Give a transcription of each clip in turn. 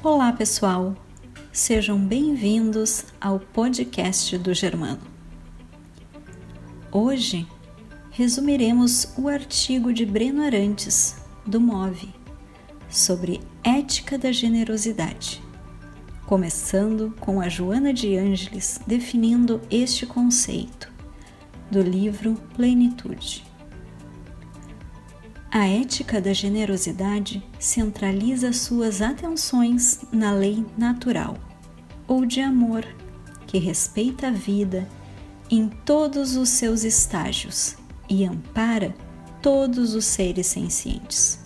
Olá pessoal, sejam bem-vindos ao podcast do Germano. Hoje resumiremos o artigo de Breno Arantes, do MOVE, sobre ética da generosidade, começando com a Joana de Ângeles definindo este conceito, do livro Plenitude. A ética da generosidade centraliza suas atenções na lei natural, ou de amor, que respeita a vida em todos os seus estágios e ampara todos os seres sencientes,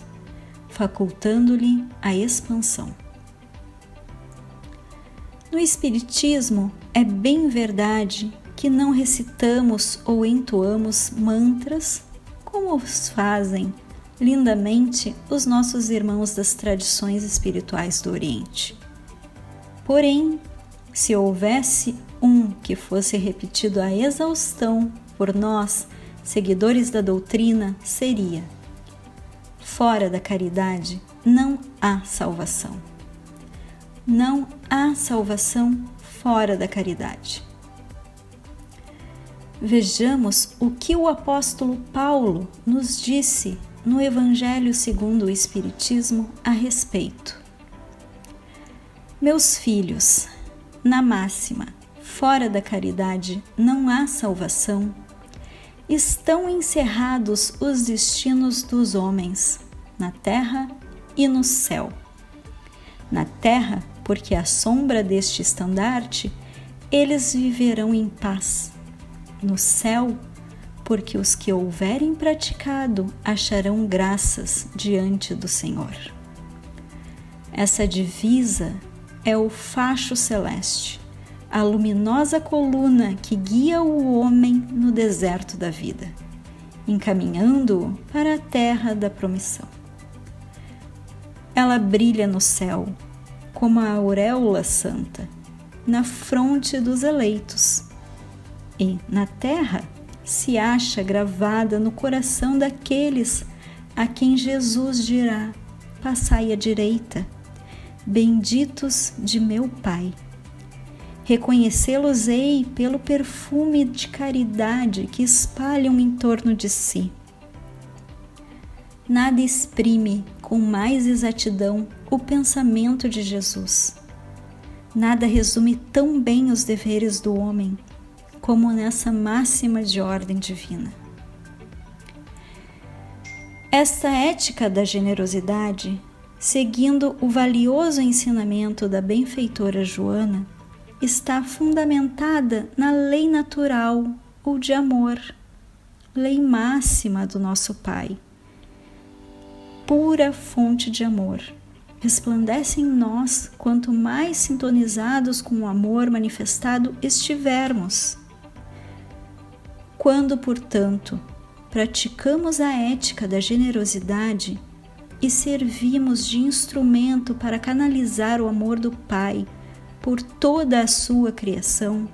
facultando-lhe a expansão. No Espiritismo, é bem verdade que não recitamos ou entoamos mantras como os fazem lindamente os nossos irmãos das tradições espirituais do Oriente. Porém, se houvesse um que fosse repetido à exaustão por nós, seguidores da doutrina, seria: fora da caridade não há salvação. Não há salvação fora da caridade. Vejamos o que o apóstolo Paulo nos disse no Evangelho segundo o Espiritismo a respeito. Meus filhos, na máxima, fora da caridade não há salvação, estão encerrados os destinos dos homens, na terra e no céu. Na terra, porque à sombra deste estandarte, eles viverão em paz. No céu, porque os que houverem praticado acharão graças diante do Senhor. Essa divisa é o facho celeste, a luminosa coluna que guia o homem no deserto da vida, encaminhando-o para a terra da promissão. Ela brilha no céu, como a auréola santa, na fronte dos eleitos, e, na terra, se acha gravada no coração daqueles a quem Jesus dirá: passai à direita, benditos de meu Pai. Reconhecê-los-ei pelo perfume de caridade que espalham em torno de si. Nada exprime com mais exatidão o pensamento de Jesus. Nada resume tão bem os deveres do homem como nessa máxima de ordem divina. Esta ética da generosidade, seguindo o valioso ensinamento da benfeitora Joana, está fundamentada na lei natural ou de amor, lei máxima do nosso Pai. Pura fonte de amor, resplandece em nós quanto mais sintonizados com o amor manifestado estivermos. Quando, portanto, praticamos a ética da generosidade e servimos de instrumento para canalizar o amor do Pai por toda a sua criação,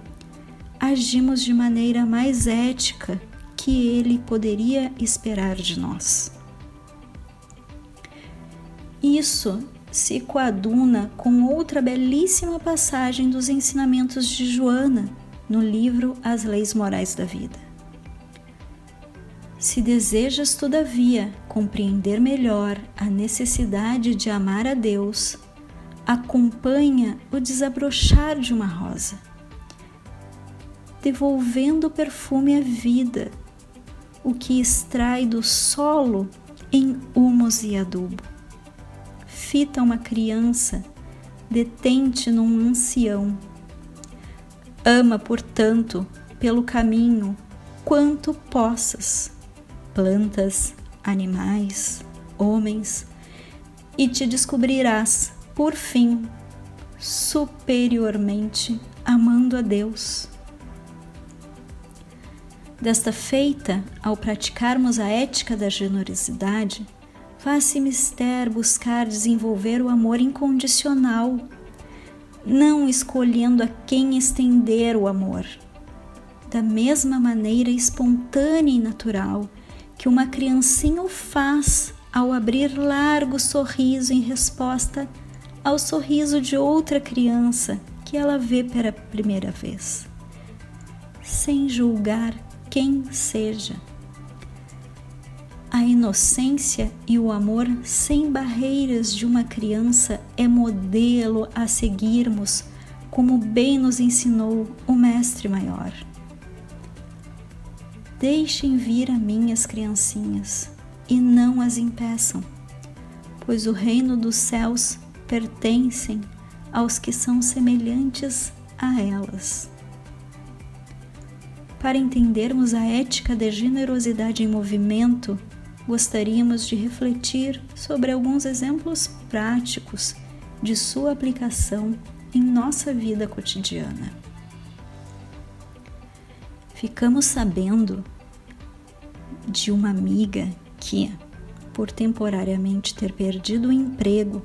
agimos de maneira mais ética que Ele poderia esperar de nós. Isso se coaduna com outra belíssima passagem dos ensinamentos de Joana no livro As Leis Morais da Vida. Se desejas, todavia, compreender melhor a necessidade de amar a Deus, acompanha o desabrochar de uma rosa, devolvendo o perfume à vida, o que extrai do solo em humus e adubo. Fita uma criança, detente num ancião. Ama, portanto, pelo caminho, quanto possas, plantas, animais, homens, e te descobrirás, por fim, superiormente amando a Deus. Desta feita, ao praticarmos a ética da generosidade, faz-se mister buscar desenvolver o amor incondicional, não escolhendo a quem estender o amor, da mesma maneira espontânea e natural que uma criancinha o faz ao abrir largo sorriso em resposta ao sorriso de outra criança que ela vê pela primeira vez, sem julgar quem seja. A inocência e o amor sem barreiras de uma criança é modelo a seguirmos, como bem nos ensinou o Mestre Maior. Deixem vir a mim as criancinhas e não as impeçam, pois o reino dos céus pertencem aos que são semelhantes a elas. Para entendermos a ética da generosidade em movimento, gostaríamos de refletir sobre alguns exemplos práticos de sua aplicação em nossa vida cotidiana. Ficamos sabendo de uma amiga que, por temporariamente ter perdido o emprego,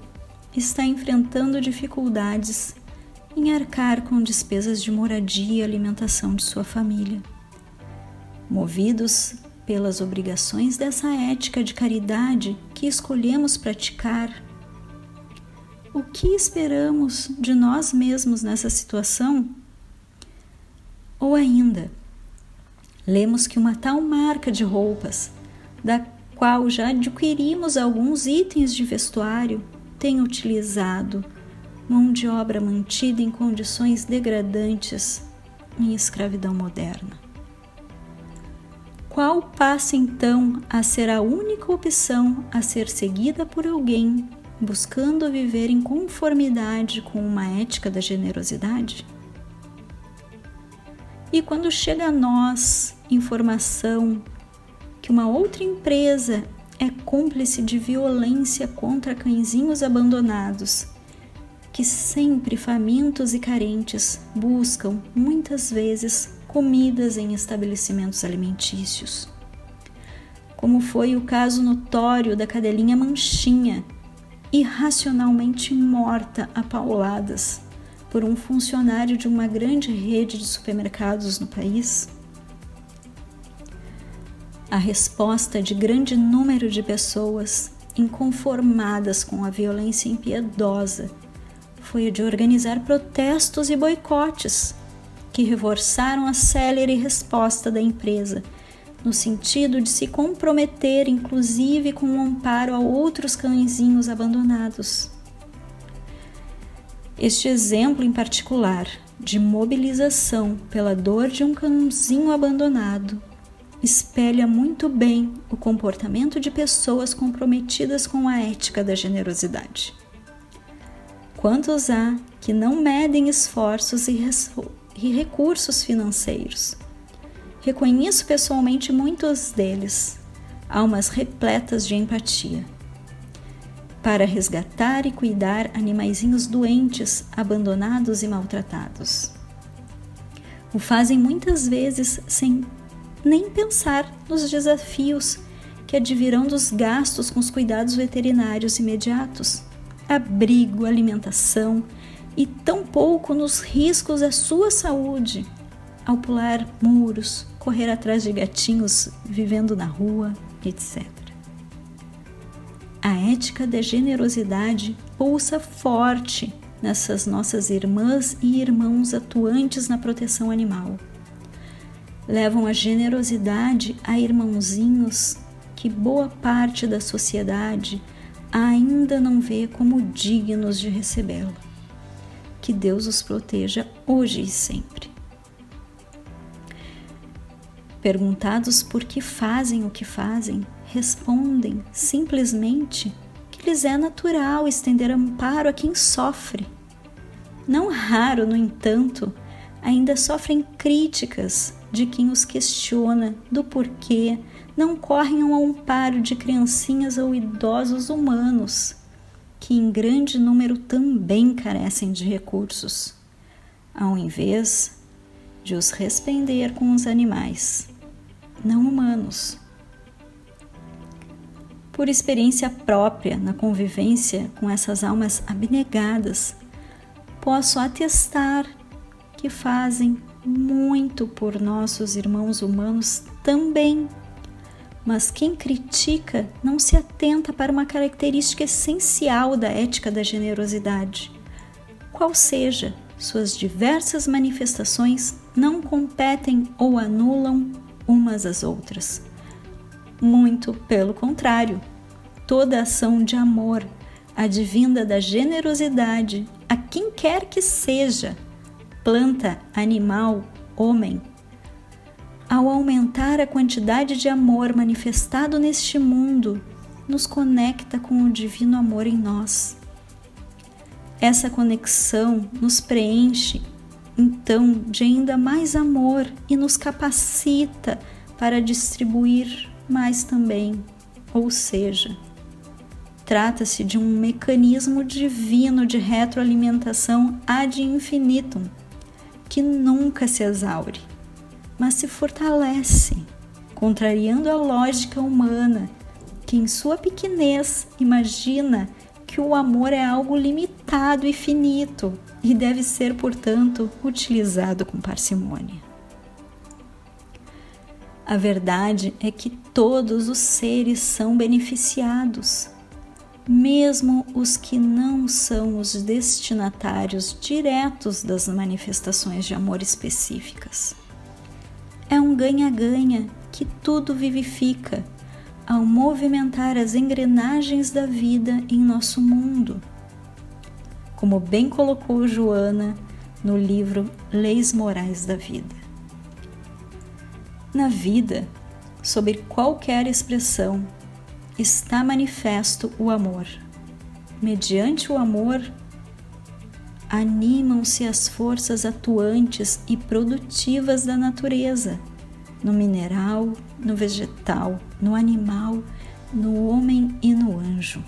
está enfrentando dificuldades em arcar com despesas de moradia e alimentação de sua família. Movidos pelas obrigações dessa ética de caridade que escolhemos praticar, o que esperamos de nós mesmos nessa situação? Ou ainda, lemos que uma tal marca de roupas, da qual já adquirimos alguns itens de vestuário, tem utilizado mão de obra mantida em condições degradantes em escravidão moderna. Qual passa então a ser a única opção a ser seguida por alguém buscando viver em conformidade com uma ética da generosidade? E quando chega a nós informação que uma outra empresa é cúmplice de violência contra cãezinhos abandonados, que sempre famintos e carentes buscam, muitas vezes, comidas em estabelecimentos alimentícios, como foi o caso notório da cadelinha Manchinha, irracionalmente morta a pauladas por um funcionário de uma grande rede de supermercados no país? A resposta de grande número de pessoas inconformadas com a violência impiedosa foi a de organizar protestos e boicotes, que reforçaram a célere resposta da empresa, no sentido de se comprometer inclusive com o amparo a outros cãezinhos abandonados. Este exemplo em particular de mobilização pela dor de um cãozinho abandonado espelha muito bem o comportamento de pessoas comprometidas com a ética da generosidade. Quantos há que não medem esforços e recursos financeiros? Reconheço pessoalmente muitos deles, almas repletas de empatia, para resgatar e cuidar animaizinhos doentes, abandonados e maltratados. O fazem muitas vezes sem nem pensar nos desafios que advirão dos gastos com os cuidados veterinários imediatos, abrigo, alimentação e tampouco nos riscos à sua saúde, ao pular muros, correr atrás de gatinhos vivendo na rua, etc. A ética da generosidade pulsa forte nessas nossas irmãs e irmãos atuantes na proteção animal. Levam a generosidade a irmãozinhos que boa parte da sociedade ainda não vê como dignos de recebê-lo. Que Deus os proteja hoje e sempre. Perguntados por que fazem o que fazem, respondem simplesmente que lhes é natural estender amparo a quem sofre. Não raro, no entanto, ainda sofrem críticas de quem os questiona do porquê não correm ao amparo de criancinhas ou idosos humanos, que em grande número também carecem de recursos, ao invés de os responder com os animais não humanos. Por experiência própria na convivência com essas almas abnegadas, posso atestar que fazem muito por nossos irmãos humanos também, Mas quem critica não se atenta para uma característica essencial da ética da generosidade. Qual seja, suas diversas manifestações não competem ou anulam umas às outras. Muito pelo contrário, toda ação de amor, advinda da generosidade a quem quer que seja, planta, animal, homem, ao aumentar a quantidade de amor manifestado neste mundo, nos conecta com o divino amor em nós. Essa conexão nos preenche, então, de ainda mais amor e nos capacita para distribuir mais também. Ou seja, trata-se de um mecanismo divino de retroalimentação ad infinitum, que nunca se exaure, mas se fortalece, contrariando a lógica humana, que em sua pequenez imagina que o amor é algo limitado e finito e deve ser, portanto, utilizado com parcimônia. A verdade é que todos os seres são beneficiados, mesmo os que não são os destinatários diretos das manifestações de amor específicas. É um ganha-ganha que tudo vivifica ao movimentar as engrenagens da vida em nosso mundo. Como bem colocou Joana no livro Leis Morais da Vida. Na vida, sob qualquer expressão, está manifesto o amor. Mediante o amor, animam-se as forças atuantes e produtivas da natureza, no mineral, no vegetal, no animal, no homem e no anjo.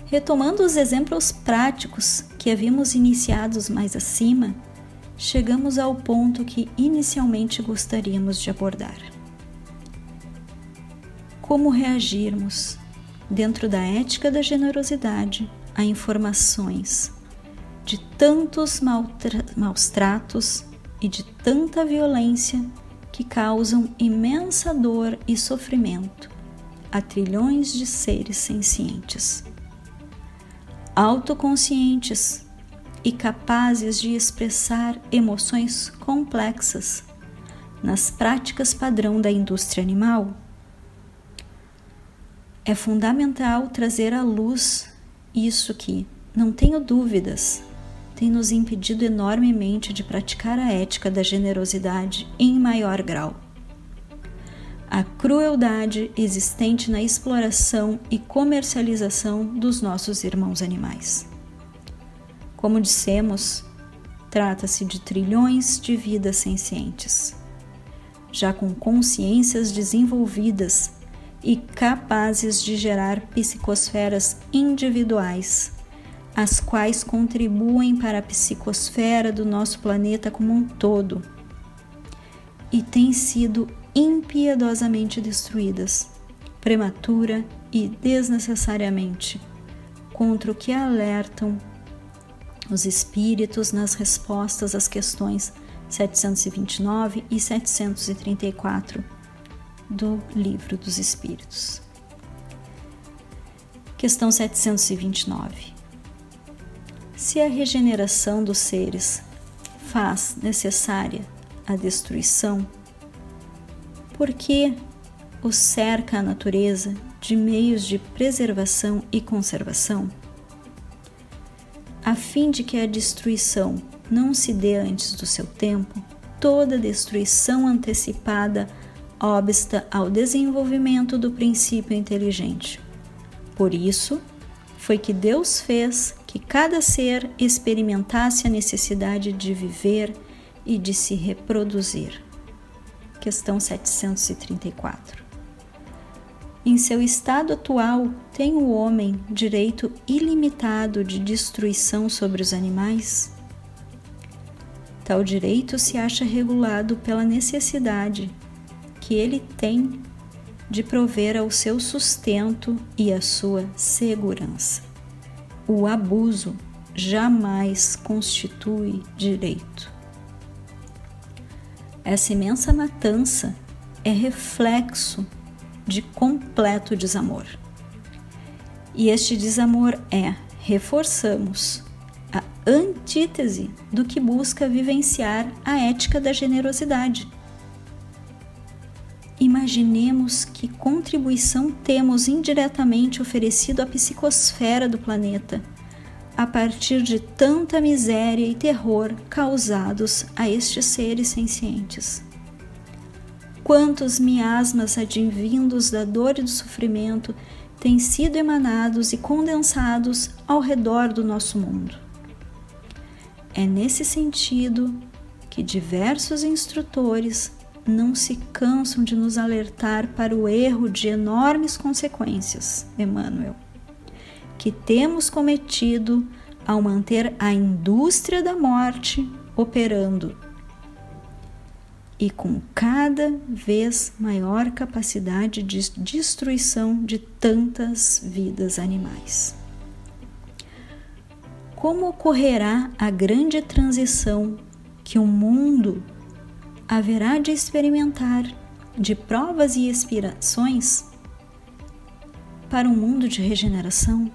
Retomando os exemplos práticos que havíamos iniciados mais acima, chegamos ao ponto que inicialmente gostaríamos de abordar. Como reagirmos, dentro da ética da generosidade, a informações de tantos maus tratos e de tanta violência que causam imensa dor e sofrimento a trilhões de seres sencientes, autoconscientes e capazes de expressar emoções complexas nas práticas padrão da indústria animal. É fundamental trazer à luz isso que, não tenho dúvidas, tem nos impedido enormemente de praticar a ética da generosidade em maior grau. A crueldade existente na exploração e comercialização dos nossos irmãos animais. Como dissemos, trata-se de trilhões de vidas sencientes, já com consciências desenvolvidas e capazes de gerar psicosferas individuais, as quais contribuem para a psicosfera do nosso planeta como um todo, e têm sido impiedosamente destruídas, prematura e desnecessariamente, contra o que alertam os espíritos nas respostas às questões 729 e 734 do Livro dos Espíritos. Questão 729. Se a regeneração dos seres faz necessária a destruição, por que o cerca a natureza de meios de preservação e conservação? A fim de que a destruição não se dê antes do seu tempo, toda destruição antecipada obsta ao desenvolvimento do princípio inteligente. Por isso, foi que Deus fez que cada ser experimentasse a necessidade de viver e de se reproduzir. Questão 734. Em seu estado atual, tem o homem direito ilimitado de destruição sobre os animais? Tal direito se acha regulado pela necessidade que ele tem de prover ao seu sustento e à sua segurança. O abuso jamais constitui direito. Essa imensa matança é reflexo de completo desamor. E este desamor reforçamos, a antítese do que busca vivenciar a ética da generosidade. Imaginemos que contribuição temos indiretamente oferecido à psicosfera do planeta, a partir de tanta miséria e terror causados a estes seres sencientes. Quantos miasmas advindos da dor e do sofrimento têm sido emanados e condensados ao redor do nosso mundo. É nesse sentido que diversos instrutores não se cansam de nos alertar para o erro de enormes consequências, Emmanuel, que temos cometido ao manter a indústria da morte operando e com cada vez maior capacidade de destruição de tantas vidas animais. Como ocorrerá a grande transição que o mundo haverá de experimentar de provas e expiações para um mundo de regeneração,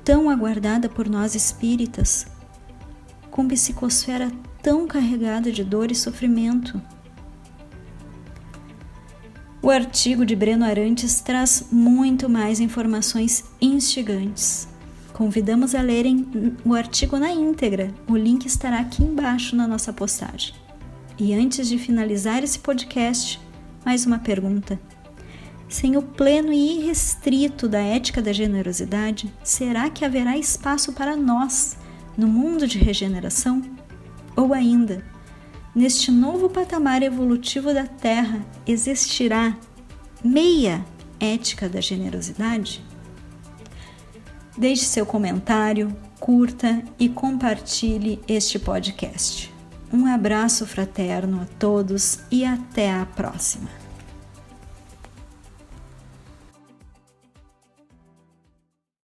tão aguardada por nós espíritas, com psicosfera tão carregada de dor e sofrimento? O artigo de Breno Arantes traz muito mais informações instigantes. Convidamos a lerem o artigo na íntegra, o link estará aqui embaixo na nossa postagem. E antes de finalizar esse podcast, mais uma pergunta. Sem o pleno e irrestrito da ética da generosidade, será que haverá espaço para nós no mundo de regeneração? Ou ainda, neste novo patamar evolutivo da Terra, existirá meia ética da generosidade? Deixe seu comentário, curta e compartilhe este podcast. Um abraço fraterno a todos e até a próxima!